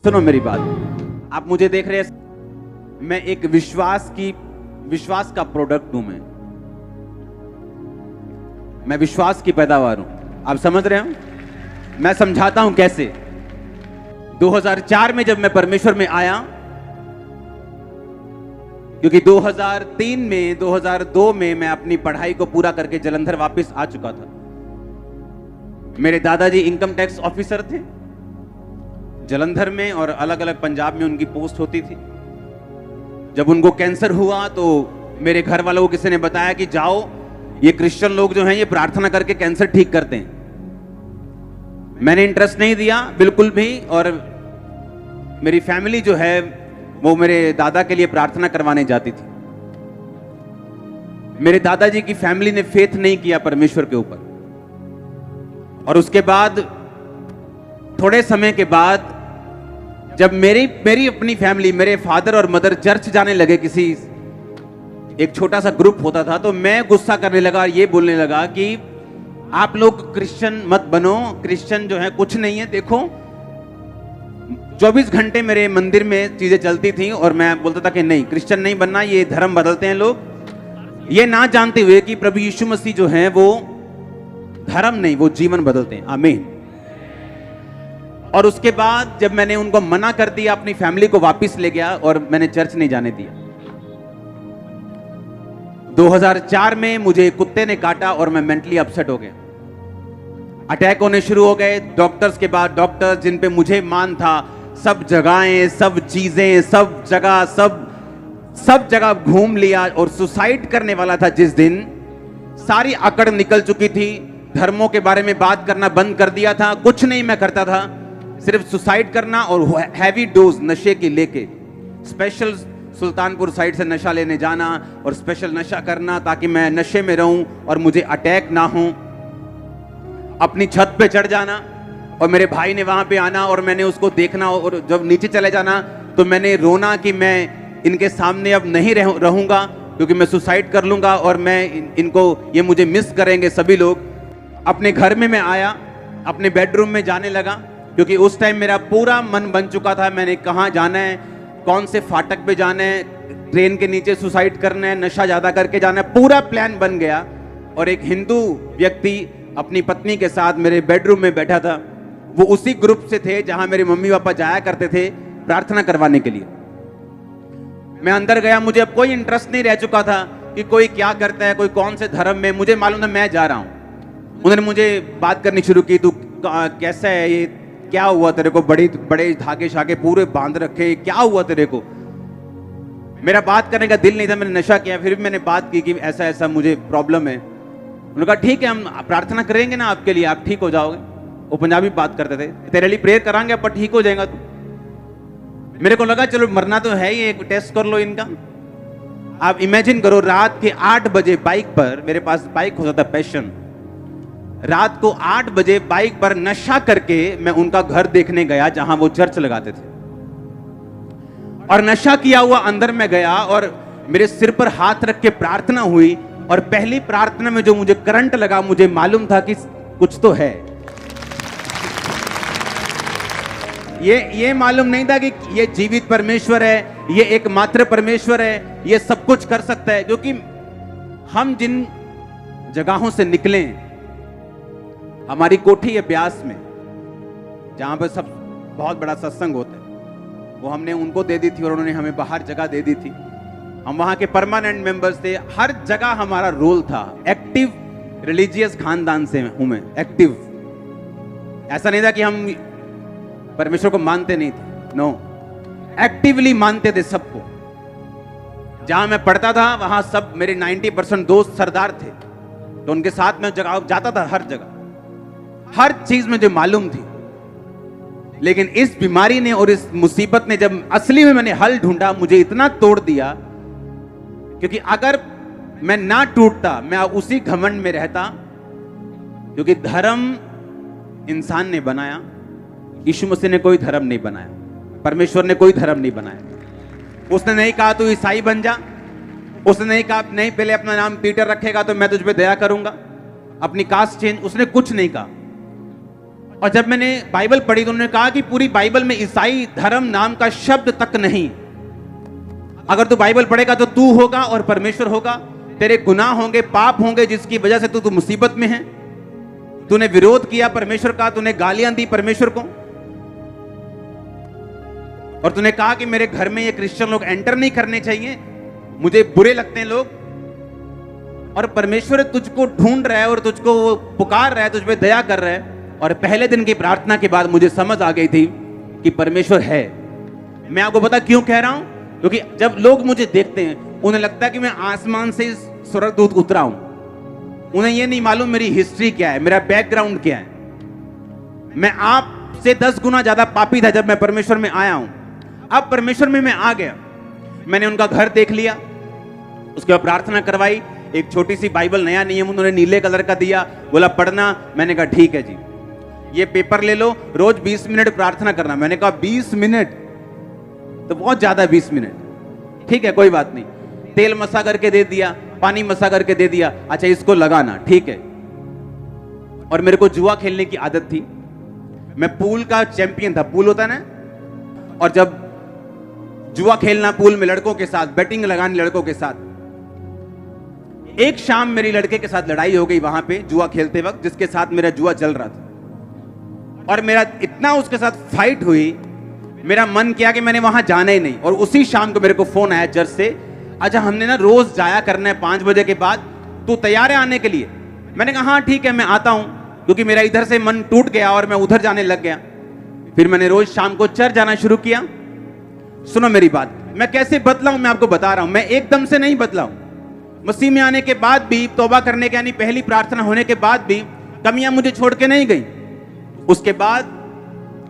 सुनो मेरी बात, आप मुझे देख रहे हैं, मैं एक विश्वास का प्रोडक्ट हूं। मैं विश्वास की पैदावार हूं। आप समझ रहे हो? मैं समझाता हूं कैसे। 2004 में जब मैं परमेश्वर में आया, क्योंकि 2003 में 2002 में मैं अपनी पढ़ाई को पूरा करके जलंधर वापस आ चुका था। मेरे दादाजी इनकम टैक्स ऑफिसर थे जलंधर में, और अलग अलग पंजाब में उनकी पोस्ट होती थी। जब उनको कैंसर हुआ तो मेरे घर वालों को किसी ने बताया कि जाओ, ये क्रिश्चियन लोग जो हैं ये प्रार्थना करके कैंसर ठीक करते हैं। मैंने इंटरेस्ट नहीं दिया बिल्कुल भी, और मेरी फैमिली जो है वो मेरे दादा के लिए प्रार्थना करवाने जाती थी। मेरे दादाजी की फैमिली ने फेथ नहीं किया परमेश्वर के ऊपर, और उसके बाद थोड़े समय के बाद जब मेरी अपनी फैमिली, मेरे फादर और मदर चर्च जाने लगे, किसी एक छोटा सा ग्रुप होता था, तो मैं गुस्सा करने लगा और ये बोलने लगा कि आप लोग क्रिश्चियन मत बनो, क्रिश्चियन जो है कुछ नहीं है। देखो 24 घंटे मेरे मंदिर में चीजें चलती थी, और मैं बोलता था कि नहीं, क्रिश्चियन नहीं बनना, ये धर्म बदलते हैं लोग, ये ना जानते हुए कि प्रभु यीशु मसीह जो है वो धर्म नहीं, वो जीवन बदलते हैं। आमीन। और उसके बाद जब मैंने उनको मना कर दिया, अपनी फैमिली को वापस ले गया और मैंने चर्च नहीं जाने दिया। 2004 में मुझे कुत्ते ने काटा और मैं मेंटली अपसेट हो गया। अटैक होने शुरू हो गए। डॉक्टर्स के बाद डॉक्टर्स, जिन पे मुझे मान था, सब जगहें, सब चीजें, सब जगह घूम लिया, और सुसाइड करने वाला था जिस दिन, सारी अकड़ निकल चुकी थी। धर्मों के बारे में बात करना बंद कर दिया था, कुछ नहीं मैं करता था, सिर्फ सुसाइड करना और हैवी डोज नशे की लेके, स्पेशल सुल्तानपुर साइड से नशा लेने जाना और स्पेशल नशा करना ताकि मैं नशे में रहूं और मुझे अटैक ना हो। अपनी छत पे चढ़ जाना और मेरे भाई ने वहां पे आना और मैंने उसको देखना, और जब नीचे चले जाना तो मैंने रोना कि मैं इनके सामने अब नहीं रहूंगा, क्योंकि मैं सुसाइड कर लूंगा और मैं इनको, ये मुझे मिस करेंगे सभी लोग। अपने घर में मैं आया, अपने बेडरूम में जाने लगा, क्योंकि उस टाइम मेरा पूरा मन बन चुका था, मैंने कहाँ जाना है, कौन से फाटक पे जाना है, ट्रेन के नीचे सुसाइड करना है, नशा ज्यादा करके जाना है, पूरा प्लान बन गया। और एक हिंदू व्यक्ति अपनी पत्नी के साथ मेरे बेडरूम में बैठा था। वो उसी ग्रुप से थे जहां मेरे मम्मी पापा जाया करते थे प्रार्थना करवाने के लिए। मैं अंदर गया, मुझे अब कोई इंटरेस्ट नहीं रह चुका था कि कोई क्या करता है, कोई कौन से धर्म में, मुझे मालूम था मैं जा रहा हूं। उन्होंने मुझे बात करनी शुरू की, तू कैसा है, ये क्या हुआ तेरे को, बड़े धागे शागे पूरे बांध रखे, क्या हुआ तेरे को। मेरा बात करने का दिल नहीं था, मैंने नशा किया, फिर भी मैंने बात की कि ऐसा ऐसा मुझे प्रॉब्लम है। उन्होंने कहा ठीक है, हम प्रार्थना करेंगे ना आपके लिए, आप ठीक हो जाओगे। वो पंजाबी बात करते थे, तेरे लिए प्रेयर करांगे, पर ठीक हो जाएगा तू। मेरे को लगा चलो मरना तो है ही, एक टेस्ट कर लो इनका। आप इमेजिन करो, रात के 8 बजे बाइक पर, मेरे पास बाइक होता था पैशन, रात को 8 बजे बाइक पर नशा करके मैं उनका घर देखने गया जहां वो चर्च लगाते थे, और नशा किया हुआ अंदर में गया और मेरे सिर पर हाथ रख के प्रार्थना हुई। और पहली प्रार्थना में जो मुझे करंट लगा, मुझे मालूम था कि कुछ तो है। ये मालूम नहीं था कि ये जीवित परमेश्वर है, ये एकमात्र परमेश्वर है, ये सब कुछ कर सकता है। क्योंकि हम जिन जगहों से निकले, हमारी कोठी है ब्यास में, जहां पर सब बहुत बड़ा सत्संग होता है, वो हमने उनको दे दी थी और उन्होंने हमें बाहर जगह दे दी थी। हम वहां के परमानेंट मेंबर्स थे, हर जगह हमारा रोल था। एक्टिव रिलीजियस खानदान से हूं मैं, एक्टिव। ऐसा नहीं था कि हम परमेश्वर को मानते नहीं थे, नो, एक्टिवली मानते थे सबको। जहां मैं पढ़ता था वहां सब मेरे 90% दोस्त सरदार थे, तो उनके साथ में जगह जाता था, हर जगह, हर चीज मुझे मालूम थी। लेकिन इस बीमारी ने और इस मुसीबत ने, जब असली में मैंने हल ढूंढा, मुझे इतना तोड़ दिया, क्योंकि अगर मैं ना टूटता, मैं उसी घमंड में रहता। क्योंकि धर्म इंसान ने बनाया, यीशु मसीह ने कोई धर्म नहीं बनाया, परमेश्वर ने कोई धर्म नहीं बनाया। उसने नहीं कहा तू ईसाई बन जा, उसने नहीं कहा नहीं पहले अपना नाम पीटर रखेगा तो मैं तुझ पे दया करूंगा, अपनी कास्ट चेंज, उसने कुछ नहीं कहा। और जब मैंने बाइबल पढ़ी तो उन्होंने कहा कि पूरी बाइबल में ईसाई धर्म नाम का शब्द तक नहीं। अगर तू बाइबल पढ़ेगा तो तू होगा और परमेश्वर होगा, तेरे गुनाह होंगे, पाप होंगे, जिसकी वजह से तू मुसीबत में है। तूने विरोध किया परमेश्वर का, तूने गालियां दी परमेश्वर को, और तूने कहा कि मेरे घर में ये क्रिश्चियन लोग एंटर नहीं करने चाहिए, मुझे बुरे लगते हैं लोग। और परमेश्वर तुझको ढूंढ रहा है और तुझको वो पुकार रहा है, तुझ पे दया कर रहा है। और पहले दिन की प्रार्थना के बाद मुझे समझ आ गई थी कि परमेश्वर है। मैं आपको पता क्यों कह रहा हूं? क्योंकि जब लोग मुझे देखते हैं उन्हें लगता है कि मैं आसमान से स्वर्गदूत उतरा हूं। उन्हें यह नहीं मालूम मेरी हिस्ट्री क्या है, मेरा बैकग्राउंड क्या है। मैं आपसे 10 गुना ज्यादा पापी था जब मैं परमेश्वर में आया हूं। अब परमेश्वर में मैं आ गया, मैंने उनका घर देख लिया, उसके बाद प्रार्थना करवाई। एक छोटी सी बाइबल, नया नियम उन्होंने नीले कलर का दिया, बोला पढ़ना। मैंने कहा ठीक है जी, ये पेपर ले लो, रोज 20 मिनट प्रार्थना करना। मैंने कहा 20 मिनट तो बहुत ज्यादा, 20 मिनट ठीक है, कोई बात नहीं। तेल मसा करके दे दिया, पानी मसा करके दे दिया, अच्छा इसको लगाना, ठीक है। और मेरे को जुआ खेलने की आदत थी, मैं पूल का चैंपियन था, पूल होता है ना, और जब जुआ खेलना पूल में लड़कों के साथ, बैटिंग लगानी लड़कों के साथ। एक शाम मेरी लड़के के साथ लड़ाई हो गई वहां पे जुआ खेलते वक्त, जिसके साथ मेरा जुआ चल रहा था, और मेरा इतना उसके साथ फाइट हुई, मेरा मन किया कि मैंने वहां जाना ही नहीं। और उसी शाम को मेरे को फोन आया चर्च से, अच्छा हमने ना रोज जाया करना है 5 बजे के बाद, तू तैयार है आने के लिए? मैंने कहा हाँ ठीक है मैं आता हूं, क्योंकि मेरा इधर से मन टूट गया और मैं उधर जाने लग गया। फिर मैंने रोज शाम को चर्च जाना शुरू किया। सुनो मेरी बात, मैं कैसे बदला हूं मैं आपको बता रहा हूं। मैं एकदम से नहीं बदला हूं, मसीह में आने के बाद भी, तौबा करने के यानी पहली प्रार्थना होने के बाद भी कमियां मुझे छोड़ के नहीं गई। उसके बाद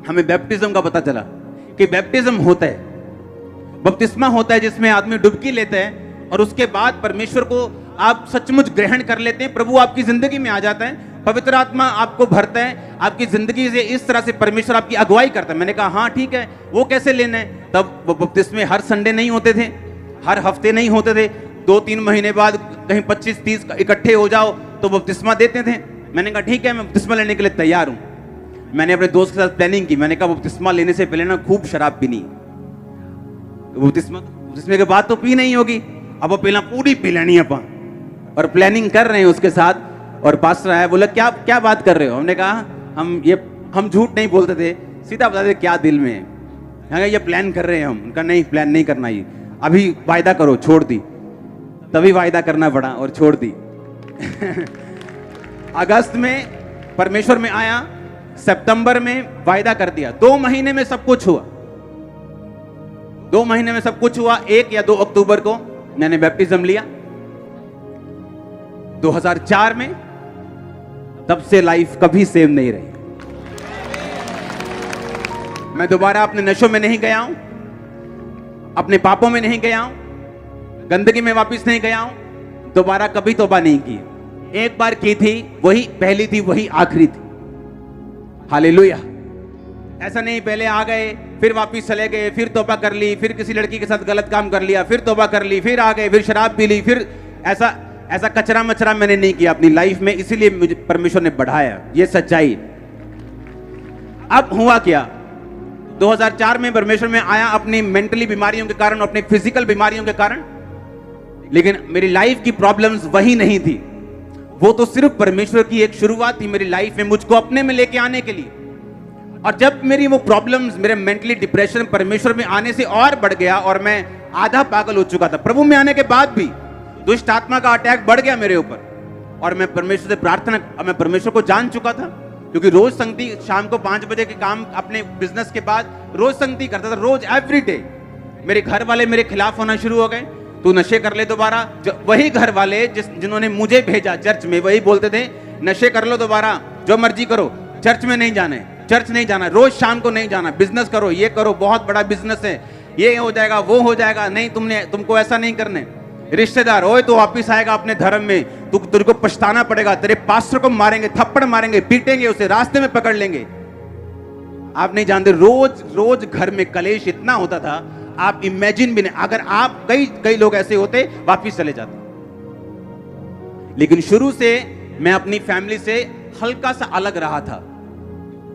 हमें बैप्टिज्म का पता चला कि बैप्टिज्म होता है, बपतिस्मा होता है जिसमें आदमी डुबकी लेता है, और उसके बाद परमेश्वर को आप सचमुच ग्रहण कर लेते हैं, प्रभु आपकी जिंदगी में आ जाता है, पवित्र आत्मा आपको भरता है, आपकी जिंदगी से इस तरह से परमेश्वर आपकी अगुवाई करता है। मैंने कहा हाँ ठीक है, वो कैसे लेना है? तब वो बपतिस्मे हर संडे नहीं होते थे, हर हफ्ते नहीं होते थे, 2-3 महीने बाद कहीं 25-30 इकट्ठे हो जाओ तो बपतिस्मा देते थे। मैंने कहा ठीक है मैं बपतिस्मा लेने के लिए तैयार हूं। मैंने अपने दोस्त के साथ प्लानिंग की, मैंने कहा बपतिस्मा लेने से पहले ना खूब शराब पीनी, बपतिस्मे के बाद तो पी नहीं होगी, अब वो पहला पूरी पी लेनी है अपन। और प्लानिंग कर रहे हैं उसके साथ, और पास्टर आया, बोला क्या क्या बात कर रहे हो? हमने कहा हम झूठ नहीं बोलते थे, सीधा बताते क्या दिल में है, ये प्लान कर रहे हैं हम। उनका नहीं, प्लान नहीं करना, ये अभी वायदा करो, छोड़ दी। तभी वायदा करना पड़ा और छोड़ दी। अगस्त में परमेश्वर में आया, सितंबर में वायदा कर दिया, 2 महीने में सब कुछ हुआ। 2 महीने में सब कुछ हुआ। 1 या 2 अक्टूबर को मैंने बैप्टिज्म लिया 2004 में। तब से लाइफ कभी सेम नहीं रही। मैं दोबारा अपने नशों में नहीं गया हूं, अपने पापों में नहीं गया हूं, गंदगी में वापस नहीं गया हूं, दोबारा कभी तौबा नहीं की। एक बार की थी, वही पहली थी, वही आखिरी थी। हालेलुया। ऐसा नहीं पहले आ गए फिर वापस चले गए, फिर तौबा कर ली, फिर किसी लड़की के साथ गलत काम कर लिया, फिर तौबा कर ली, फिर आ गए, फिर शराब पी ली, फिर ऐसा कचरा मचरा मैंने नहीं किया अपनी लाइफ में। इसीलिए मुझे परमेश्वर ने बढ़ाया, ये सच्चाई। अब हुआ क्या, 2004 में परमेश्वर में आया अपनी मेंटली बीमारियों के कारण, अपनी फिजिकल बीमारियों के कारण, लेकिन मेरी लाइफ की प्रॉब्लम्स वही नहीं थी। वो तो सिर्फ परमेश्वर की एक शुरुआत थी मेरी लाइफ में, मुझको अपने में लेके आने के लिए। और जब मेरी वो प्रॉब्लम्स, मेरे मेंटली डिप्रेशन परमेश्वर में आने से और बढ़ गया, और मैं आधा पागल हो चुका था। प्रभु में आने के बाद भी दुष्ट आत्मा का अटैक बढ़ गया मेरे ऊपर, और मैं परमेश्वर से प्रार्थना, मैं परमेश्वर को जान चुका था, क्योंकि रोज संगति, शाम को 5 बजे के काम अपने बिजनेस के बाद रोज संगति करता था, रोज एवरी डे। मेरे घर वाले मेरे खिलाफ होना शुरू हो गए, तू नशे कर ले दोबारा। वही घर वाले जिन्होंने मुझे भेजा चर्च में, वही बोलते थे नशे कर लो दोबारा, जो मर्जी करो, चर्च में नहीं जाना है, चर्च नहीं जाना, रोज शाम को नहीं जाना, बिजनेस करो, ये करो, बहुत बड़ा बिजनेस है, ये हो जाएगा, वो हो जाएगा, नहीं तुमको ऐसा नहीं करने। रिश्तेदार, ओए तो वापिस आएगा अपने धर्म में, तुझे को पछताना पड़ेगा, तेरे पास्टर को मारेंगे, थप्पड़ मारेंगे, पीटेंगे उसे, रास्ते में पकड़ लेंगे। आप नहीं जानते, रोज रोज घर में कलेश इतना होता था, आप इमेजिन भी नहीं। अगर आप कई लोग ऐसे होते, वापिस चले जाते। लेकिन शुरू से मैं अपनी फैमिली से हल्का सा अलग रहा था,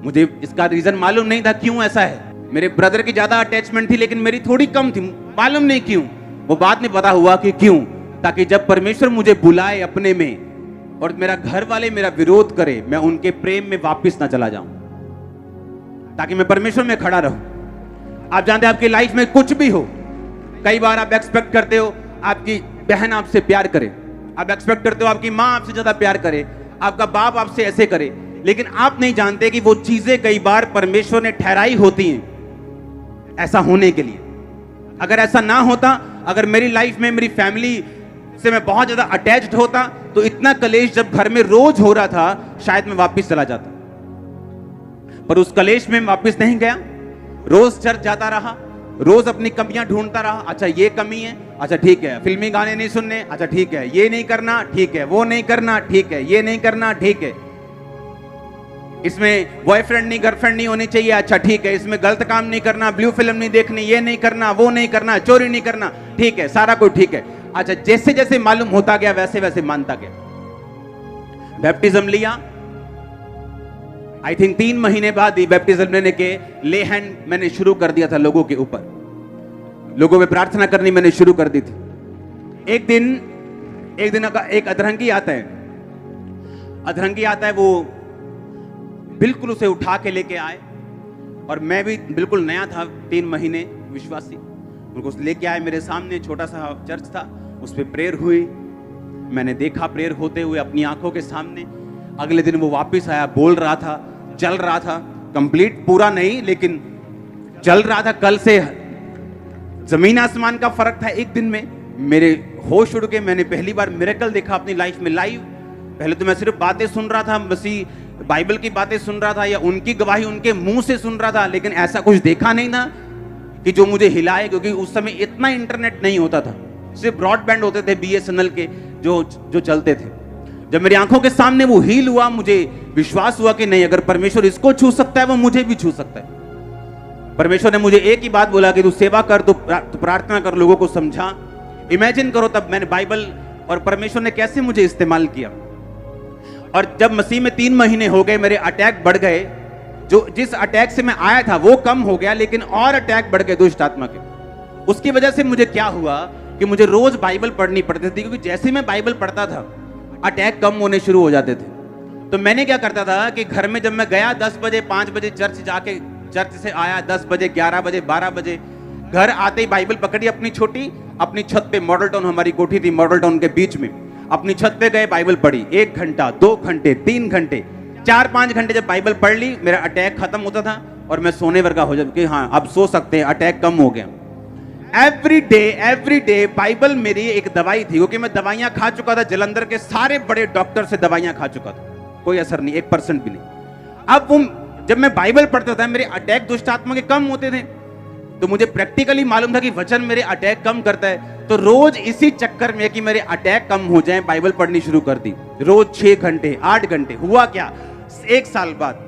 मुझे इसका रीजन मालूम नहीं था क्यों ऐसा है। मेरे ब्रदर की ज्यादा अटैचमेंट थी लेकिन मेरी थोड़ी कम थी, मालूम नहीं क्यों। वो बाद में पता हुआ कि क्यों, ताकि जब परमेश्वर मुझे बुलाए अपने में और मेरा घर वाले मेरा विरोध करे, मैं उनके प्रेम में वापस ना चला जाऊं, ताकि मैं परमेश्वर में खड़ा रहूं। आप जानते हैं आपकी लाइफ में कुछ भी हो, कई बार आप एक्सपेक्ट करते हो आपकी बहन आपसे प्यार करे, आप एक्सपेक्ट करते हो आपकी माँ आपसे ज्यादा प्यार करे, आपका बाप आपसे ऐसे करे, लेकिन आप नहीं जानते कि वो चीजें कई बार परमेश्वर ने ठहराई होती हैं ऐसा होने के लिए। अगर ऐसा ना होता, अगर मेरी लाइफ में मेरी फैमिली से मैं बहुत ज्यादा अटैच्ड होता, तो इतना कलेश जब घर में रोज हो रहा था, शायद मैं वापस चला जाता। पर उस कलेश में वापस नहीं गया, रोज चर्च जाता रहा, रोज अपनी कमियां ढूंढता रहा। अच्छा ये कमी है, अच्छा ठीक है, फिल्मी गाने नहीं सुनने, अच्छा ठीक है, ये नहीं करना, ठीक है, वो नहीं करना, ठीक है, ये नहीं करना, ठीक है, इसमें बॉयफ्रेंड नहीं गर्लफ्रेंड नहीं होनी चाहिए, अच्छा ठीक है, इसमें गलत काम नहीं करना, ब्लू फिल्म नहीं देखनी, ये नहीं करना, वो नहीं करना, चोरी नहीं करना, ठीक है, सारा कुछ ठीक है। अच्छा जैसे जैसे मालूम होता गया वैसे वैसे मानता गया। बैप्टिज्म लिया, आई थिंक 3 महीने बाद ही बैप्टिज्म लेने के ले हैंड मैंने शुरू कर दिया था लोगों के ऊपर, लोगों में प्रार्थना करनी मैंने शुरू कर दी थी। एक दिन का एक अधरंगी आता है, वो बिल्कुल उसे उठा के लेके आए, और मैं भी बिल्कुल नया था, 3 महीने विश्वासी, उनको लेके आए मेरे सामने। छोटा सा चर्च था, उस पर प्रेयर हुई, मैंने देखा प्रेयर होते हुए अपनी आंखों के सामने। अगले दिन वो वापस आया, बोल रहा था, चल रहा था, कंप्लीट पूरा नहीं लेकिन चल रहा था। कल से जमीन आसमान का फर्क था एक दिन में। मेरे होश उड़ गए, मैंने पहली बार मिरेकल देखा अपनी लाइफ में लाइव। पहले तो मैं सिर्फ बातें सुन रहा था, मसीह बाइबल की बातें सुन रहा था या उनकी गवाही उनके मुंह से सुन रहा था, लेकिन ऐसा कुछ देखा नहीं था कि जो मुझे हिलाए, क्योंकि उस समय इतना इंटरनेट नहीं होता था, सिर्फ ब्रॉडबैंड होते थे BSNL के जो चलते थे। जब मेरी आंखों के सामने वो हील हुआ, मुझे विश्वास हुआ कि नहीं, अगर परमेश्वर इसको छू सकता है वो मुझे भी छू सकता है। परमेश्वर ने मुझे एक ही बात बोला कि तू सेवा कर, तू प्रार्थना कर, लोगों को समझा। इमेजिन करो तब मैंने बाइबल और परमेश्वर ने कैसे मुझे इस्तेमाल किया। और जब मसीह में 3 महीने हो गए, मेरे अटैक बढ़ गए, जिस अटैक से मैं आया था वो कम हो गया, लेकिन और अटैक बढ़ गए दुष्ट आत्मा के। उसकी वजह से मुझे क्या हुआ कि मुझे रोज बाइबल पढ़नी पड़ती थी, क्योंकि जैसे मैं बाइबल पढ़ता था अटैक कम होने शुरू हो जाते थे। तो मैंने क्या करता था कि घर में जब मैं गया 10 बजे 5 बजे चर्च से आया 10 बजे 11 बजे 12 बजे, घर आते ही बाइबल पकड़ी अपनी छत पे, मॉडल टाउन हमारी कोठी थी, मॉडल टाउन के बीच में, अपनी छत पे गए, बाइबल पढ़ी 1 घंटा 2 घंटे 3 घंटे 4-5 घंटे जब बाइबल पढ़ ली, मेरा अटैक खत्म होता था और मैं सोने वर्गा हो जाता कि हाँ अब सो सकते हैं, अटैक कम हो गया। एवरी डे बाइबल मेरी एक दवाई थी, क्योंकि मैं दवाइयां खा चुका था, जलंधर के सारे बड़े डॉक्टर से दवाइयां खा चुका था, कोई असर नहीं, 1% भी नहीं। अब वो जब मैं बाइबल पढ़ता था मेरे अटैक दुष्ट आत्मा के कम होते थे, तो मुझे प्रैक्टिकली मालूम था कि वचन मेरे अटैक कम करता है। तो रोज इसी चक्कर में कि मेरे अटैक कम हो जाएं, बाइबल पढ़नी शुरू कर दी, रोज 6 घंटे 8 घंटे। हुआ क्या, 1 साल बाद,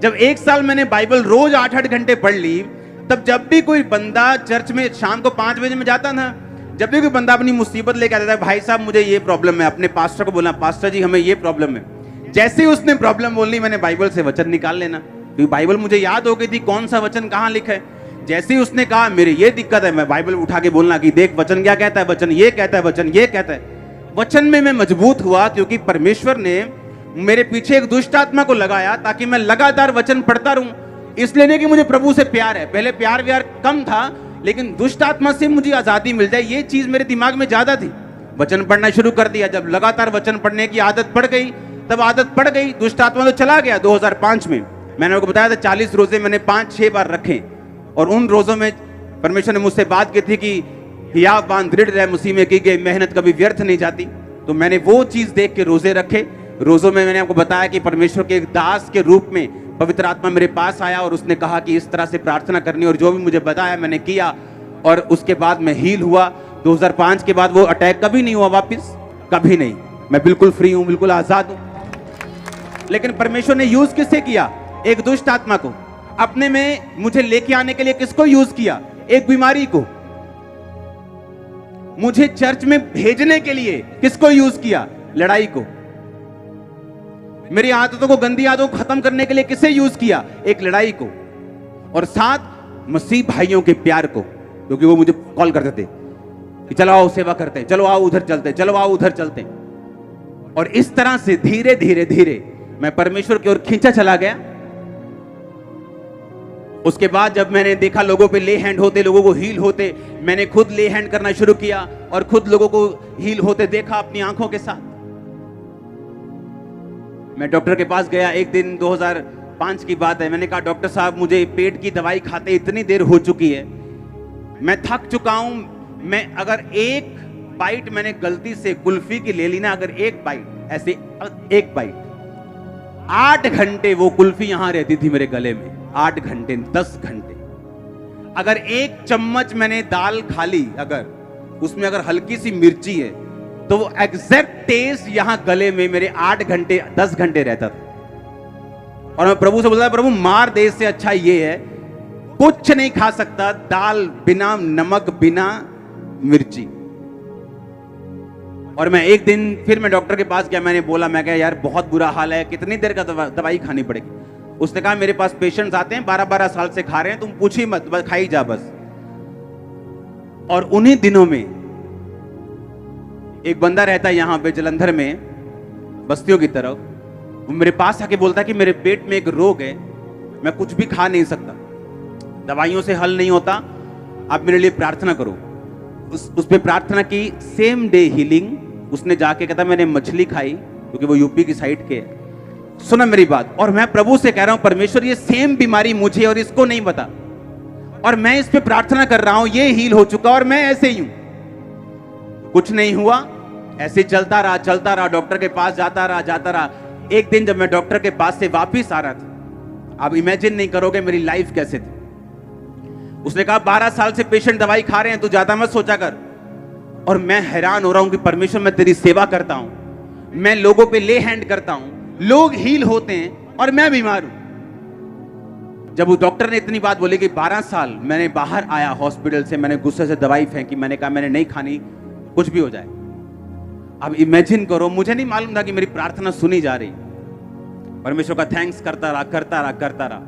जब 1 साल मैंने बाइबल रोज 8-8 घंटे पढ़ ली, तब जब भी कोई बंदा चर्च में शाम को 5 बजे में जाता था, जब भी कोई बंदा अपनी मुसीबत लेके आता था, भाई साहब मुझे ये प्रॉब्लम है, अपने पास्टर को बोलना, पास्टर जी हमें ये प्रॉब्लम है। जैसे ही उसने प्रॉब्लम बोलनी, मैंने बाइबल से वचन निकाल लेना, क्योंकि बाइबल मुझे याद हो गई थी कौन सा वचन कहाँ लिखा है। जैसे ही उसने कहा मेरे ये दिक्कत है, मैं बाइबल उठा के बोलना कि देख वचन क्या कहता है, वचन ये कहता है, वचन ये कहता है। वचन में मैं मजबूत हुआ, क्योंकि परमेश्वर ने मेरे पीछे एक दुष्ट आत्मा को लगाया ताकि मैं लगातार वचन पढ़ता रहूं। इसलिए नहीं कि मुझे प्रभु से प्यार है, पहले प्यार व्यार कम था, लेकिन दुष्ट आत्मा से मुझे आजादी मिल जाए, ये चीज मेरे दिमाग में ज्यादा थी। वचन पढ़ना शुरू कर दिया, जब लगातार वचन पढ़ने की आदत पड़ गई, तब आदत पड़ गई, दुष्ट आत्मा तो चला गया। 2005 में मैंने आपको बताया था 40 रोजे मैंने 5-6 बार रखे, और उन रोजों में परमेश्वर ने मुझसे बात की थी कि हियाव बांध दृढ़ रहे, मसीह में की गई मेहनत कभी व्यर्थ नहीं जाती। तो मैंने वो चीज देख के रोजे रखे। रोजों में मैंने आपको बताया कि परमेश्वर के एक दास के रूप में पवित्र आत्मा मेरे पास आया और उसने कहा कि इस तरह से प्रार्थना करनी, और जो भी मुझे बताया मैंने किया, और उसके बाद मैं हील हुआ। 2005 के बाद वो अटैक कभी नहीं हुआ वापस, कभी नहीं। मैं बिल्कुल फ्री हूं, बिल्कुल आजाद हूं। लेकिन परमेश्वर ने यूज किससे किया? एक दुष्ट आत्मा को अपने में मुझे लेके आने के लिए किसको यूज किया? एक बीमारी को। मुझे चर्च में भेजने के लिए किसको यूज किया? लड़ाई को। मेरी आदतों को, गंदी आदतों को खत्म करने के लिए किसे यूज किया? एक लड़ाई को, और साथ मसीह भाइयों के प्यार को, क्योंकि वो मुझे कॉल करते थे कि चलो आओ सेवा करते हैं, चलो आओ उधर चलते हैं, चलो आओ उधर चलते हैं। और इस तरह से धीरे धीरे धीरे मैं परमेश्वर की ओर खींचा चला गया। उसके बाद जब मैंने देखा लोगों पे ले हैंड होते, लोगों को हील होते, मैंने खुद ले हैंड करना शुरू किया और खुद लोगों को हील होते देखा अपनी आंखों के साथ। मैं डॉक्टर के पास गया एक दिन, 2005 की बात है। मैंने कहा डॉक्टर साहब मुझे पेट की दवाई खाते इतनी देर हो चुकी है, मैं थक चुका हूं। मैं अगर एक बाइट मैंने गलती से कुल्फी की ले ली ना, अगर एक बाइट ऐसे, एक बाइट, 8 घंटे वो कुल्फी यहां रहती थी मेरे गले में, 8 घंटे 10 घंटे। अगर एक चम्मच मैंने दाल खा ली, अगर उसमें अगर हल्की सी मिर्ची है, तो वो एग्जैक्ट टेस्ट यहां गले में मेरे 8 घंटे 10 घंटे रहता था। और मैं प्रभु से बोलता, प्रभु मार दे, इससे अच्छा ये है कुछ नहीं खा सकता, दाल बिना नमक, बिना मिर्ची। और मैं एक दिन फिर मैं डॉक्टर के पास गया, मैंने बोला, मैं कहा यार बहुत बुरा हाल है, कितनी देर का दवाई खानी पड़ेगी? उसने कहा मेरे पास पेशेंट्स आते हैं 12-12 साल से खा रहे हैं, तुम पूछ ही मत, बस खाई जा बस। और उन्हीं दिनों में एक बंदा रहता है यहां पे जलंधर में, बस्तियों की तरफ, वो मेरे पास आके बोलता है कि मेरे पेट में एक रोग है, मैं कुछ भी खा नहीं सकता, दवाइयों से हल नहीं होता, आप मेरे लिए प्रार्थना करो। उस पे प्रार्थना की, सेम डे हीलिंग। उसने जाके कहता मैंने मछली खाई, क्योंकि वो यूपी की साइड के है। सुना मेरी बात, और मैं प्रभु से कह रहा हूं परमेश्वर ये सेम बीमारी मुझे और इसको नहीं पता, और मैं इस पे प्रार्थना कर रहा हूं, ये हील हो चुका और मैं ऐसे ही हूं। कुछ नहीं हुआ, ऐसे चलता रहा, डॉक्टर के पास जाता रहा। एक दिन जब मैं डॉक्टर के पास से वापिस आ रहा था, आप इमेजिन नहीं करोगे मेरी लाइफ कैसे थी। उसने कहा 12 साल से पेशेंट दवाई खा रहे हैं, तू ज्यादा मत सोचा कर। और मैं हैरान हो रहा हूं कि परमेश्वर मैं तेरी सेवा करता हूं, मैं लोगों पे ले हैंड करता हूं, लोग हील होते हैं और मैं बीमार हूं। जब उस डॉक्टर ने इतनी बात बोली कि 12 साल मैंने बाहर आया हॉस्पिटल से, मैंने गुस्से से दवाई फेंकी, मैंने कहा मैंने नहीं खानी, कुछ भी हो जाए। अब इमेजिन करो, मुझे नहीं मालूम था कि मेरी प्रार्थना सुनी जा रही। परमेश्वर का थैंक्स करता रहा।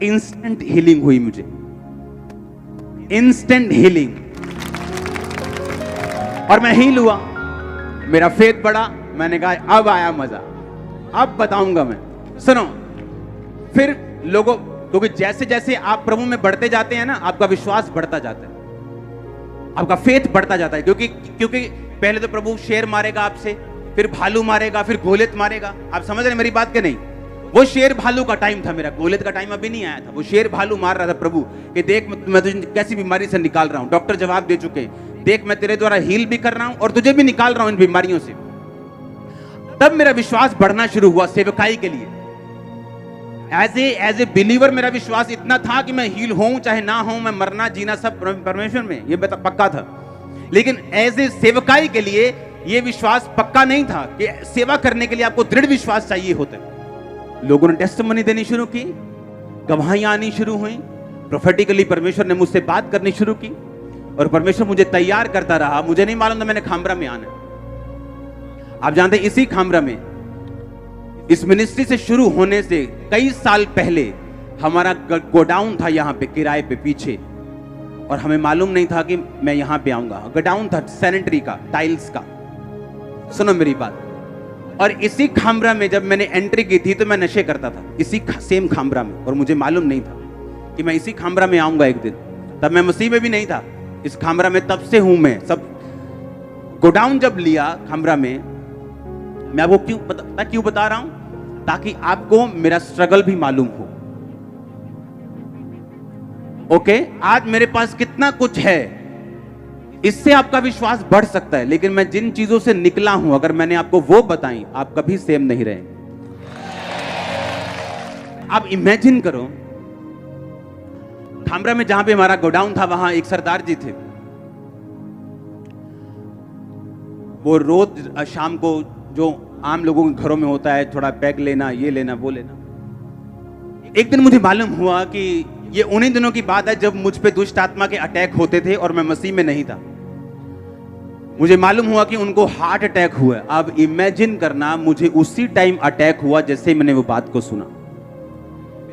इंस्टेंट हीलिंग हुई मुझे, इंस्टेंट हीलिंग, और मैं हील हुआ, मेरा फेथ बढ़ा। मैंने कहा अब आया मजा, अब बताऊंगा मैं। सुनो, फिर लोगों, क्योंकि जैसे जैसे आप प्रभु में बढ़ते जाते हैं ना, आपका विश्वास बढ़ता जाता है, आपका फेथ बढ़ता जाता है। क्योंकि पहले तो प्रभु शेर मारेगा आपसे, फिर भालू मारेगा, फिर गोलियत मारेगा। आप समझ रहे मेरी बात के नहीं? वो शेर भालू का टाइम था, मेरा गोलियत का टाइम अभी नहीं आया था। वो शेर भालू मार रहा था प्रभु कि देख मैं तुझे कैसी बीमारी से निकाल रहा हूं, डॉक्टर जवाब दे चुके, देख मैं तेरे द्वारा हील भी कर रहा हूं और तुझे भी निकाल रहा हूं इन बीमारियों से। तब मेरा विश्वास बढ़ना शुरू हुआ सेवकाई के लिए। एज ए बिलीवर मेरा विश्वास इतना था कि मैं हील होऊं चाहे ना होऊं, मैं मरना जीना सब परमेश्वर में, ये पक्का था। लेकिन एज ए सेवकाई के लिए यह विश्वास पक्का नहीं था कि सेवा करने के लिए आपको दृढ़ विश्वास चाहिए होता है। लोगों ने टेस्टिमनी देनी शुरू की, गवाहियां आनी शुरू हुई, प्रोफेटिकली परमेश्वर ने मुझसे बात करनी शुरू की, और परमेश्वर मुझे तैयार करता रहा। मुझे नहीं मालूम था मैंने खामरा में आना। आप जानते हैं इसी खामरा में, इस मिनिस्ट्री से शुरू होने से कई साल पहले हमारा गोडाउन था यहाँ पे किराए पे पीछे, और हमें मालूम नहीं था कि मैं यहाँ पे आऊंगा। गोडाउन था सैनिटरी का, टाइल्स का। सुनो मेरी बात, और इसी खामरा में जब मैंने एंट्री की थी तो मैं नशे करता था, इसी सेम खामरा में, और मुझे मालूम नहीं था कि मैं इसी खामरा में आऊंगा एक दिन। तब मैं मसीह में भी नहीं था, इस खामरा में तब से हूं मैं। सब गोडाउन जब लिया खामरा में, मैं आपको क्यों बता रहा हूं, ताकि आपको मेरा स्ट्रगल भी मालूम हो। ओके, आज मेरे पास कितना कुछ है, इससे आपका विश्वास बढ़ सकता है। लेकिन मैं जिन चीजों से निकला हूं, अगर मैंने आपको वो बताई, आप कभी सेम नहीं रहे। आप इमेजिन करो, खामरा में जहां पे हमारा गोडाउन था, वहां एक सरदार जी थे। वो रोज शाम को जो आम लोगों के घरों में होता है, थोड़ा पैक लेना, ये लेना, वो लेना। एक दिन मुझे मालूम हुआ कि ये उन्हीं दिनों की बात है जब मुझ पे दुष्ट आत्मा के अटैक होते थे और मैं मसीह में नहीं था। मुझे मालूम हुआ कि उनको हार्ट अटैक हुआ है। अब इमेजिन करना, मुझे उसी टाइम अटैक हुआ जैसे मैंने वो बात को सुना।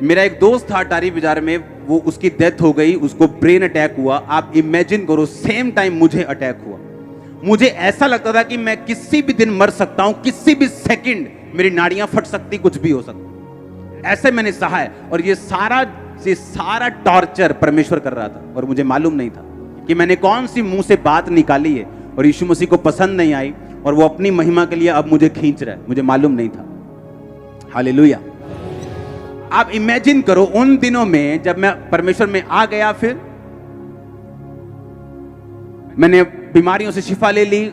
मेरा एक दोस्त था अटारी बाजार में, वो उसकी डेथ हो गई, उसको ब्रेन अटैक हुआ। आप इमेजिन करो, सेम टाइम मुझे अटैक हुआ। मुझे ऐसा लगता था कि मैं किसी भी दिन मर सकता हूं, किसी भी सेकंड मेरी नाड़ियां फट सकती, कुछ भी हो सकता। ऐसे मैंने सहा है। और ये सारा टॉर्चर परमेश्वर कर रहा था, और मुझे मालूम नहीं था कि मैंने कौन सी मुंह से बात निकाली है और यीशु मसीह को पसंद नहीं आई, और वो अपनी महिमा के लिए अब मुझे खींच रहा है। मुझे मालूम नहीं था। हालेलुया। आप इमेजिन करो उन दिनों में जब मैं परमेश्वर में आ गया, फिर मैंने बीमारियों से शिफा ले ली,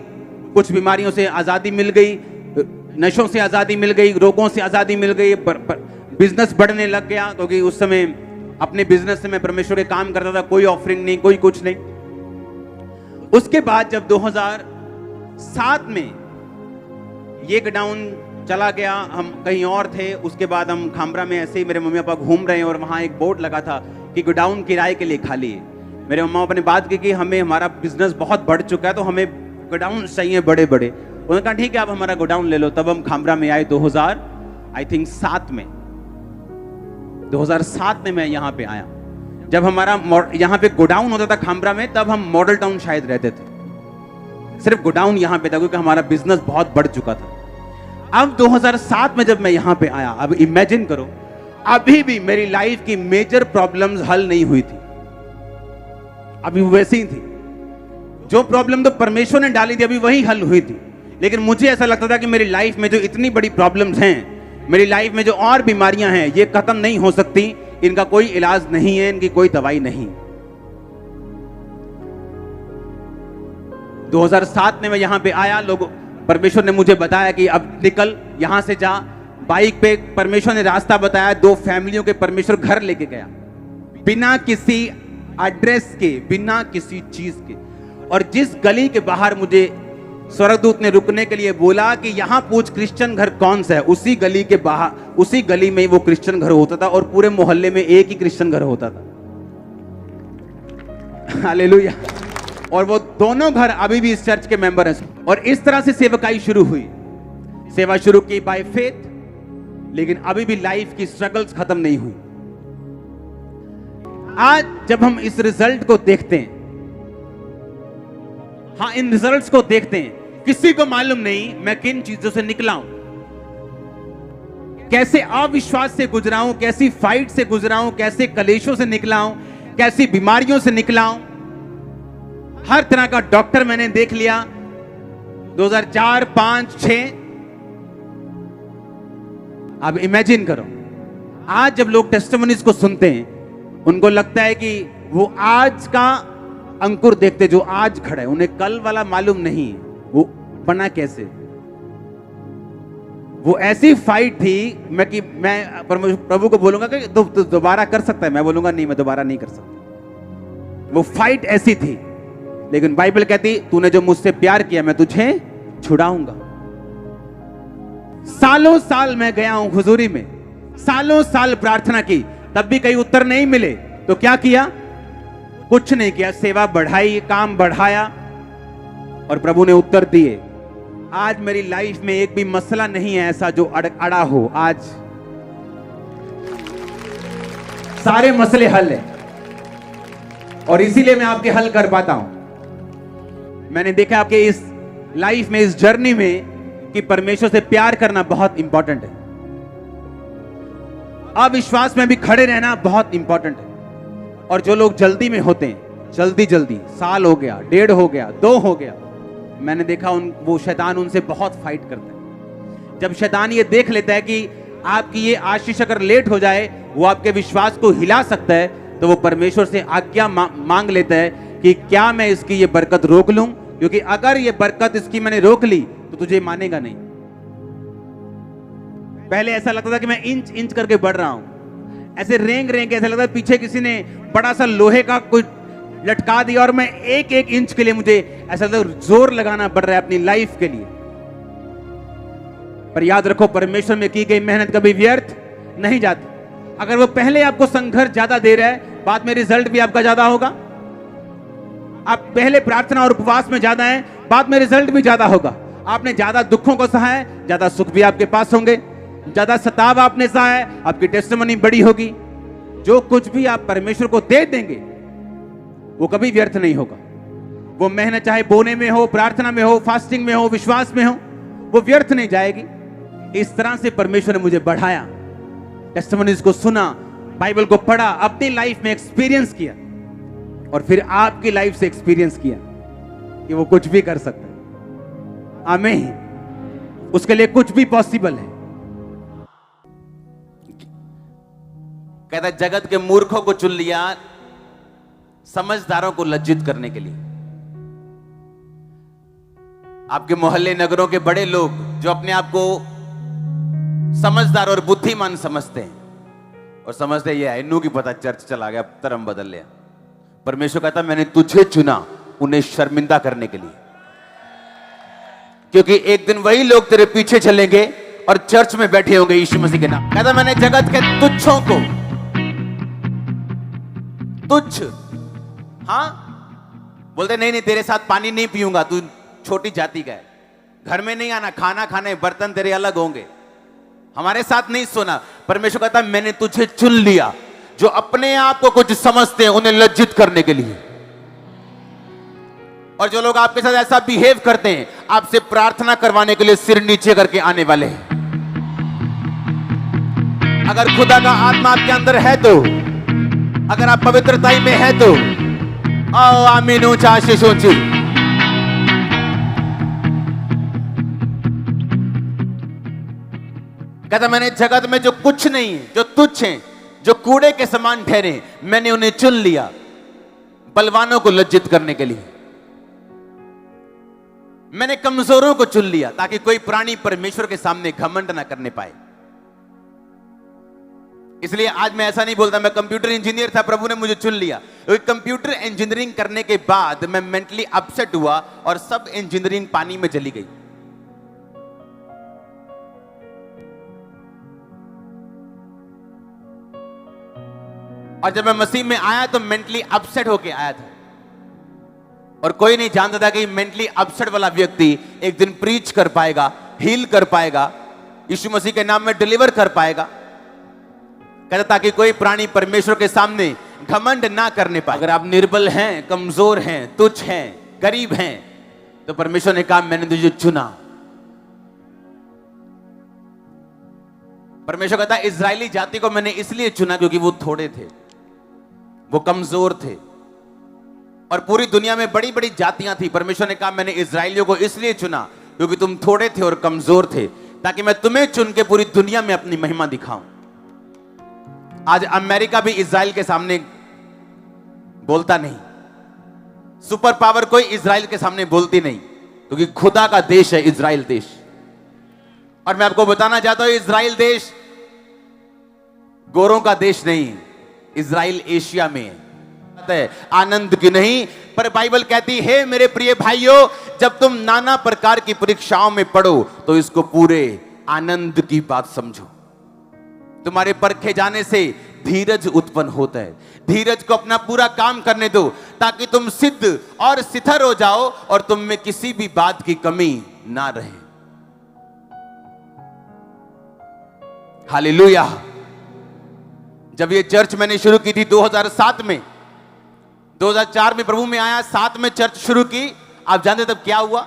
कुछ बीमारियों से आजादी मिल गई, नशों से आजादी मिल गई, रोगों से आजादी मिल गई, बिजनेस बढ़ने लग गया, क्योंकि उस समय अपने बिजनेस से मैं परमेश्वर के काम करता था, कोई ऑफरिंग नहीं, कोई कुछ नहीं। उसके बाद जब 2007 में ये गोडाउन चला गया, हम कहीं और थे, उसके बाद हम खामरा में ऐसे ही मेरे मम्मी पापा घूम रहे हैं, और वहां एक बोर्ड लगा था कि गोडाउन किराए के लिए खाली है। मेरे मम्मा पापा ने बात की कि हमें, हमारा बिजनेस बहुत बढ़ चुका है, तो हमें गोडाउन चाहिए बड़े बड़े। उन्होंने कहा ठीक है, आप हमारा गोडाउन ले लो। तब हम खामरा में आए 2007 में। 2007 में मैं यहाँ पे आया। जब हमारा यहाँ पे गोडाउन होता था खामरा में, तब हम मॉडल टाउन शायद रहते थे। सिर्फ गोडाउन यहाँ पे था, क्योंकि हमारा बिजनेस बहुत बढ़ चुका था। अब 2007 में जब मैं यहाँ पे आया, अब इमेजिन करो, अभी भी मेरी लाइफ की मेजर प्रॉब्लम्स हल नहीं हुई थी, अभी वैसी ही थी। जो प्रॉब्लम तो परमेश्वर ने डाली थी, अभी वही हल हुई थी। लेकिन मुझे ऐसा लगता था कि मेरी लाइफ में जो इतनी बड़ी प्रॉब्लम्स हैं, मेरी लाइफ में जो और बीमारियां हैं, ये खत्म नहीं हो सकती, इनका कोई इलाज नहीं है, इनकी कोई दवाई नहीं। 2007 में मैं यहां पे आया, लोग, परमेश्वर ने मुझे बताया कि अब निकल यहां से जा। बाइक पे परमेश्वर ने रास्ता बताया, 2 फैमिलियों के परमेश्वर घर लेके गया, बिना किसी एड्रेस के, बिना किसी चीज के। और जिस गली के बाहर मुझे स्वर्गदूत ने रुकने के लिए बोला कि यहां पूछ क्रिश्चियन घर कौन सा है, उसी गली के बाहर, उसी गली में वो क्रिश्चियन घर होता था, और पूरे मोहल्ले में एक ही क्रिश्चियन घर होता था। हालेलुया। और वो दोनों घर अभी भी इस चर्च के मेंबर हैं। और इस तरह से सेवकाई शुरू हुई, सेवा शुरू की बाय फेथ। लेकिन अभी भी लाइफ की स्ट्रगल्स खत्म नहीं हुई। आज जब हम इस रिजल्ट को देखते हैं, हाँ, इन रिजल्ट्स को देखते हैं, किसी को मालूम नहीं मैं किन चीजों से निकला हूं, कैसे अविश्वास से गुजरा हूं, कैसी फाइट से गुजरा हूं, कैसे कलेशों से निकला हूं, कैसी बीमारियों से निकला हूं। हर तरह का डॉक्टर मैंने देख लिया। 2004, 5, 6। अब इमेजिन करो, आज जब लोग टेस्टिमनीज को सुनते हैं, उनको लगता है कि वो आज का अंकुर देखते जो आज खड़ा है, उन्हें कल वाला मालूम नहीं है वो बना कैसे। वो ऐसी फाइट थी मैं प्रभु को बोलूंगा कि तो दोबारा कर सकता है, मैं बोलूंगा नहीं, मैं दोबारा नहीं कर सकता। वो फाइट ऐसी थी। लेकिन बाइबल कहती, तूने जो मुझसे प्यार किया, मैं तुझे छुड़ाऊंगा। सालों साल मैं गया हूं हुजूरी में, सालों साल प्रार्थना की, तब भी कहीं उत्तर नहीं मिले। तो क्या किया? कुछ नहीं किया, सेवा बढ़ाई, काम बढ़ाया, और प्रभु ने उत्तर दिए। आज मेरी लाइफ में एक भी मसला नहीं है ऐसा जो अड़ा हो। आज सारे मसले हल है, और इसीलिए मैं आपके हल कर पाता हूं। मैंने देखा आपके इस लाइफ में, इस जर्नी में, कि परमेश्वर से प्यार करना बहुत इंपॉर्टेंट है। अविश्वास में भी खड़े रहना बहुत इंपॉर्टेंट है। और जो लोग जल्दी में होते हैं, जल्दी, साल हो गया, 1.5 हो गया, 2 हो गया, मैंने देखा वो शैतान उनसे बहुत फाइट करता है। जब शैतान ये देख लेता है कि आपकी ये आशीष अगर लेट हो जाए, वो आपके विश्वास को हिला सकता है, तो वो परमेश्वर से आज्ञा मांग लेता है कि क्या मैं इसकी ये बरकत रोक लूं, क्योंकि अगर ये बरकत इसकी मैंने रोक ली तो तुझे मानेगा नहीं। पहले ऐसा लगता था कि मैं इंच करके बढ़ रहा हूं, ऐसे रेंग के, ऐसा लगता है पीछे किसी ने बड़ा सा लोहे का कोई लटका दिया, और मैं एक इंच के लिए मुझे ऐसा लगता है जोर लगाना पड़ रहा है अपनी लाइफ के लिए। पर याद रखो, परमेश्वर में की गई मेहनत कभी व्यर्थ नहीं जाती। अगर वो पहले आपको संघर्ष ज्यादा दे रहा है, बाद में रिजल्ट भी आपका ज्यादा होगा। आप पहले प्रार्थना और उपवास में ज्यादा हैं, बाद में रिजल्ट भी ज्यादा होगा। आपने ज्यादा दुखों को सहा है, ज्यादा सुख भी आपके पास होंगे। ज्यादा सताव आपने सहा है, आपकी टेस्टिमनी बड़ी होगी। जो कुछ भी आप परमेश्वर को दे देंगे वो कभी व्यर्थ नहीं होगा। वो मेहनत चाहे बोने में हो, प्रार्थना में हो, फास्टिंग में हो, विश्वास में हो, वो व्यर्थ नहीं जाएगी। इस तरह से परमेश्वर ने मुझे बढ़ाया, टेस्टिमनीज को सुना, बाइबल को पढ़ा, अपनी लाइफ में एक्सपीरियंस किया और फिर आपकी लाइफ से एक्सपीरियंस किया कि वो कुछ भी कर सकता है। आमीन। उसके लिए कुछ भी पॉसिबल है। कहता है जगत के मूर्खों को चुन लिया समझदारों को लज्जित करने के लिए। आपके मोहल्ले नगरों के बड़े लोग जो अपने आप को समझदार और बुद्धिमान समझते हैं और समझते हैं ये इन्नू की पता चर्च चला गया, धर्म बदल लिया। परमेश्वर कहता मैंने तुझे चुना उन्हें शर्मिंदा करने के लिए, क्योंकि एक दिन वही लोग तेरे पीछे चलेंगे और चर्च में बैठे होंगे यीशु मसीह के नाम। कहता मैंने जगत के तुच्छों को, तुच्छ, हाँ बोलते नहीं नहीं तेरे साथ पानी नहीं पीऊंगा, तू छोटी जाति का है, घर में नहीं आना, खाना खाने बर्तन तेरे अलग होंगे, हमारे साथ नहीं सोना। परमेश्वर कहता मैंने तुझे चुन लिया जो अपने आप को कुछ समझते हैं उन्हें लज्जित करने के लिए। और जो लोग आपके साथ ऐसा बिहेव करते हैं आपसे प्रार्थना करवाने के लिए सिर नीचे करके आने वाले हैं। अगर खुदा का आत्मा आपके अंदर है तो, अगर आप पवित्रताई में है तो आओ आमीन ऊंचा आशीष ऊंची। कहता मैंने जगत में जो कुछ नहीं है, जो तुच्छ हैं, जो कूड़े के समान ठहरे, मैंने उन्हें चुन लिया बलवानों को लज्जित करने के लिए। मैंने कमजोरों को चुन लिया ताकि कोई प्राणी परमेश्वर के सामने घमंड ना करने पाए। इसलिए आज मैं ऐसा नहीं बोलता मैं कंप्यूटर इंजीनियर था, प्रभु ने मुझे चुन लिया। कंप्यूटर इंजीनियरिंग करने के बाद मैं मेंटली अपसेट हुआ और सब इंजीनियरिंग पानी में चली गई। और जब मैं मसीह में आया तो मेंटली अपसेट होके आया था और कोई नहीं जानता था कि मेंटली अपसेट वाला व्यक्ति एक दिन प्रीच कर पाएगा, हील कर पाएगा, यीशु मसीह के नाम में डिलीवर कर पाएगा। कहता ताकि कोई प्राणी परमेश्वर के सामने घमंड ना करने पाए। अगर आप निर्बल हैं, कमजोर हैं, तुच्छ हैं, गरीब हैं, तो परमेश्वर ने कहा मैंने तुझे चुना। परमेश्वर कहता इजरायली जाति को मैंने इसलिए चुना क्योंकि वो थोड़े थे, वो कमजोर थे और पूरी दुनिया में बड़ी बड़ी जातियां थी। परमेश्वर ने कहा मैंने इजरायलियों को इसलिए चुना क्योंकि तुम थोड़े थे और कमजोर थे, ताकि मैं तुम्हें चुन के पूरी दुनिया में अपनी महिमा दिखाऊं। आज अमेरिका भी इजराइल के सामने बोलता नहीं, सुपर पावर कोई इजराइल के सामने बोलती नहीं, क्योंकि खुदा का देश है इजराइल देश। और मैं आपको बताना चाहता हूं इजराइल देश गोरों का देश नहीं, इजराइल एशिया में है, आनंद की नहीं। पर बाइबल कहती है मेरे प्रिय भाइयों, जब तुम नाना प्रकार की परीक्षाओं में पढ़ो तो इसको पूरे आनंद की बात समझो। तुम्हारे परखे जाने से धीरज उत्पन्न होता है, धीरज को अपना पूरा काम करने दो ताकि तुम सिद्ध और स्थिर हो जाओ और तुम में किसी भी बात की कमी ना रहे। हालेलुया। जब ये चर्च मैंने शुरू की थी 2007 में, 2004 में प्रभु में आया, 7 में चर्च शुरू की। आप जानते तब क्या हुआ?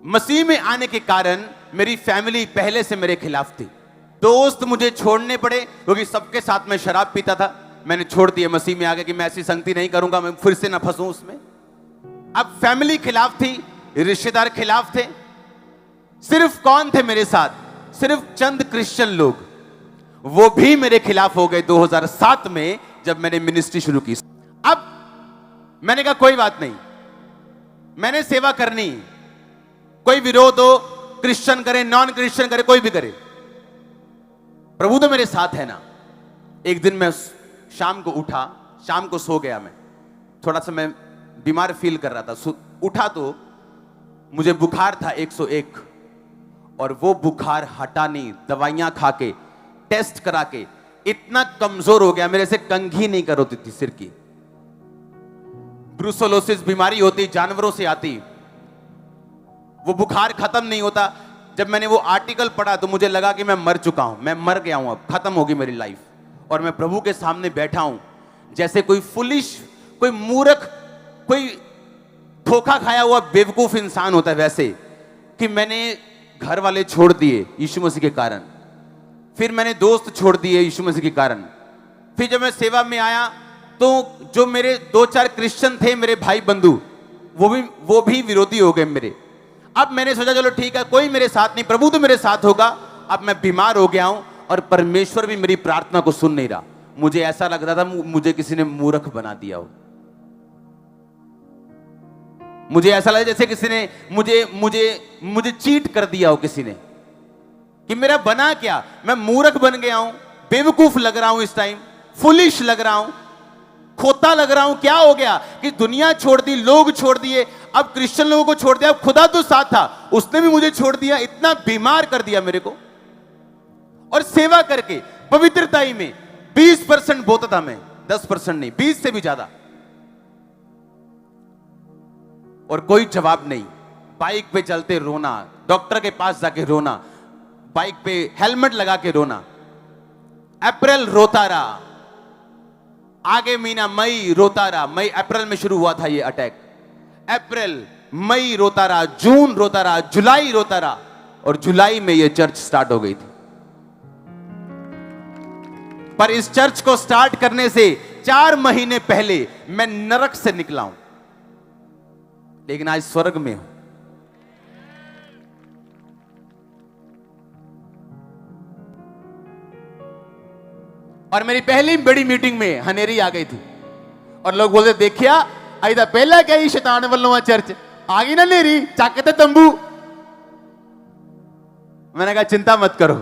मसीह में आने के कारण मेरी फैमिली पहले से मेरे खिलाफ थी। दोस्त मुझे छोड़ने पड़े क्योंकि सबके साथ में शराब पीता था। मैंने छोड़ दिया मसीह में आगे कि मैं ऐसी संगति नहीं करूंगा, मैं फिर से ना फंसूं उसमें। अब फैमिली खिलाफ थी, रिश्तेदार खिलाफ थे। सिर्फ कौन थे मेरे साथ? सिर्फ चंद क्रिश्चियन लोग, वो भी मेरे खिलाफ हो गए 2007 में जब मैंने मिनिस्ट्री शुरू की। अब मैंने कहा कोई बात नहीं, मैंने सेवा करनी, कोई विरोध हो, क्रिश्चियन करे, नॉन क्रिश्चियन करे, कोई भी करे, प्रभु तो मेरे साथ है ना। एक दिन मैं शाम को उठा, शाम को सो गया, मैं थोड़ा सा मैं बीमार फील कर रहा था। उठा तो मुझे बुखार था 101 और वो बुखार हटा नहीं। दवाइयां खा के, टेस्ट करा के इतना कमजोर हो गया, मेरे से कंघी नहीं कर होती थी सिर की। ब्रूसेलोसिस बीमारी होती, जानवरों से आती, वो बुखार खत्म नहीं होता। जब मैंने वो आर्टिकल पढ़ा तो मुझे लगा कि मैं मर चुका हूं, मैं मर गया हूं, अब खत्म होगी मेरी लाइफ। और मैं प्रभु के सामने बैठा हूं जैसे कोई फुलिश, कोई मूर्ख, कोई धोखा खाया हुआ बेवकूफ इंसान होता है, वैसे कि मैंने घर वाले छोड़ दिए यीशु मसीह के कारण, फिर मैंने दोस्त छोड़ दिए यीशु मसीह के कारण। फिर जब मैं सेवा में आया तो जो मेरे 2-4 क्रिश्चियन थे, मेरे भाई बंधु, वो भी विरोधी हो गए मेरे। अब मैंने सोचा चलो ठीक है, कोई मेरे साथ नहीं, प्रभु तो मेरे साथ होगा। अब मैं बीमार हो गया हूं और परमेश्वर भी मेरी प्रार्थना को सुन नहीं रहा। मुझे ऐसा लग रहा था मुझे किसी ने मूर्ख बना दिया हो। मुझे ऐसा लगा जैसे किसी ने मुझे चीट कर दिया हो किसी ने, कि मेरा बना क्या, मैं मूर्ख बन गया हूं, बेवकूफ लग रहा हूं, इस टाइम फुलिश लग रहा हूं, खोता लग रहा हूं। क्या हो गया कि दुनिया छोड़ दी, लोग छोड़ दिए, अब क्रिश्चियन लोगों को छोड़ दिया, अब खुदा तो साथ था, उसने भी मुझे छोड़ दिया, इतना बीमार कर दिया मेरे को। और सेवा करके पवित्रताई में 20% बोता था मैं, 10% नहीं, 20 से भी ज्यादा, और कोई जवाब नहीं। बाइक पे चलते रोना, डॉक्टर के पास जाके रोना, बाइक पे हेलमेट लगा के रोना, अप्रैल रोता रहा, आगे महीना मई रोता रहा। मई अप्रैल में शुरू हुआ था ये अटैक, अप्रैल मई रोता रहा, जून रोता रहा, जुलाई रोता रहा, और जुलाई में ये चर्च स्टार्ट हो गई थी। पर इस चर्च को स्टार्ट करने से 4 महीने पहले मैं नरक से निकला हूं, लेकिन आज स्वर्ग में हूं। और मेरी पहली बड़ी मीटिंग में हनेरी आ गई थी और लोग बोलते देखिया अदा पहला क्या ही शैतान वालों चर्च आ गई ना नेरी, चाकते तंबू। मैंने कहा चिंता मत करो,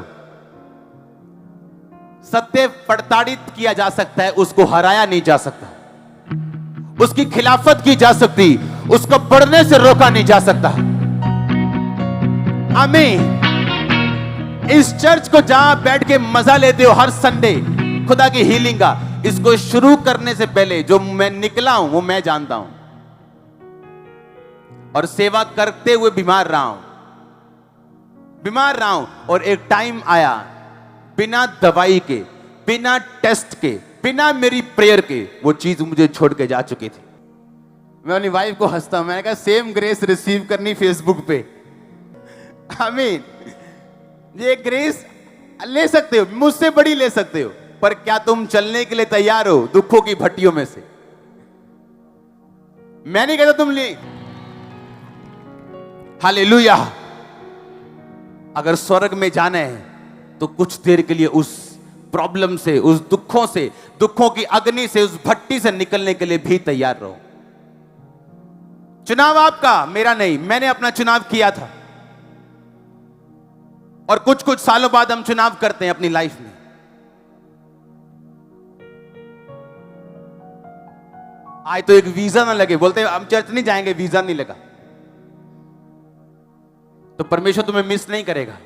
सत्य प्रताड़ित किया जा सकता है, उसको हराया नहीं जा सकता, उसकी खिलाफत की जा सकती, उसको बढ़ने से रोका नहीं जा सकता। आमीन। इस चर्च को जहां बैठ के मजा लेते हो हर संडे खुदा की हीलिंग का, इसको शुरू करने से पहले जो मैं निकला हूं वो मैं जानता हूं, और सेवा करते हुए बीमार रहा हूं। और एक टाइम आया, बिना दवाई के, बिना टेस्ट के, बिना मेरी प्रेयर के वो चीज मुझे छोड़ के जा चुकी थी। मैं अपनी वाइफ को हंसता हूं, मैंने कहा सेम ग्रेस रिसीव करनी फेसबुक पे। आमीन। ये ग्रेस ले सकते हो, मुझसे बड़ी ले सकते हो, पर क्या तुम चलने के लिए तैयार हो दुखों की भट्टियों में से? मैं नहीं कहता तुम ले। हालेलुया। अगर स्वर्ग में जाना है तो कुछ देर के लिए उस प्रॉब्लम से, उस दुखों से, दुखों की अग्नि से, उस भट्टी से निकलने के लिए भी तैयार रहो। चुनाव आपका, मेरा नहीं। मैंने अपना चुनाव किया था, और कुछ कुछ सालों बाद हम चुनाव करते हैं अपनी लाइफ में। आज तो एक वीजा ना लगे, बोलते हैं हम चर्च नहीं जाएंगे, वीजा नहीं लगा, तो परमेश्वर तुम्हें मिस नहीं करेगा।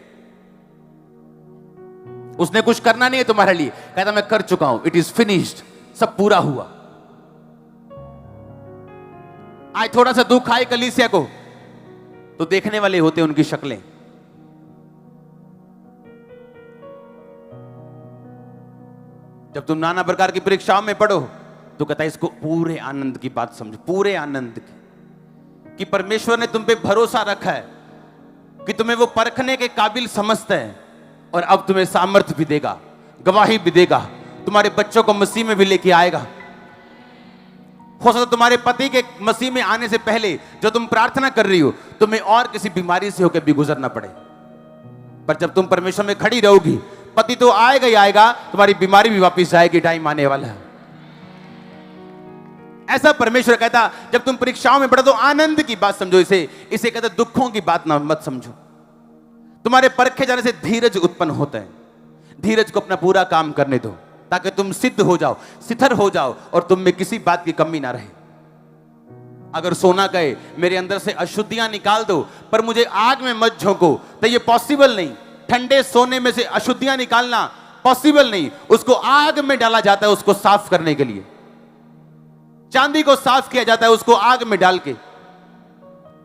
उसने कुछ करना नहीं है तुम्हारे लिए, कहता मैं कर चुका हूं, इट इज फिनिश्ड, सब पूरा हुआ। आज थोड़ा सा दुख आए कलीसिया को तो देखने वाले होते उनकी शक्लें। जब तुम नाना प्रकार की परीक्षाओं में पढ़ो तो कहता है इसको पूरे आनंद की बात समझो, पूरे आनंद की, कि परमेश्वर ने तुम पे भरोसा रखा है, कि तुम्हें वो परखने के काबिल समझता है, और अब तुम्हें सामर्थ्य भी देगा, गवाही भी देगा, तुम्हारे बच्चों को मसीह में भी लेके आएगा। हो सकता तुम्हारे पति के मसीह में आने से पहले जो तुम प्रार्थना कर रही हो तुम्हें और किसी बीमारी से होकर भी गुजरना पड़े, पर जब तुम परमेश्वर में खड़ी रहोगी, पति तो आएगा ही आएगा, तुम्हारी बीमारी भी वापस आएगी, टाइम आने वाला है। ऐसा परमेश्वर कहता, जब तुम परीक्षाओं में पढ़ो तो आनंद की बात समझो, इसे कहता दुखों की बात ना मत समझो। तुम्हारे परखे जाने से धीरज उत्पन्न होता है, धीरज को अपना पूरा काम करने दो, ताकि तुम सिद्ध हो जाओ, सिथर हो जाओ, और तुम में किसी बात की कमी ना रहे। अगर सोना कहे मेरे अंदर से अशुद्धियां निकाल दो, पर मुझे आग में मत झोंको, तो ये पॉसिबल नहीं। ठंडे सोने में से अशुद्धियां निकालना पॉसिबल नहीं, उसको आग में डाला जाता है उसको साफ करने के लिए। चांदी को साफ किया जाता है उसको आग में डाल के।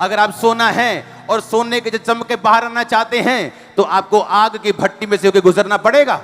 अगर आप सोना है और सोने के चमक के बाहर आना चाहते हैं तो आपको आग की भट्टी में से होकर गुजरना पड़ेगा।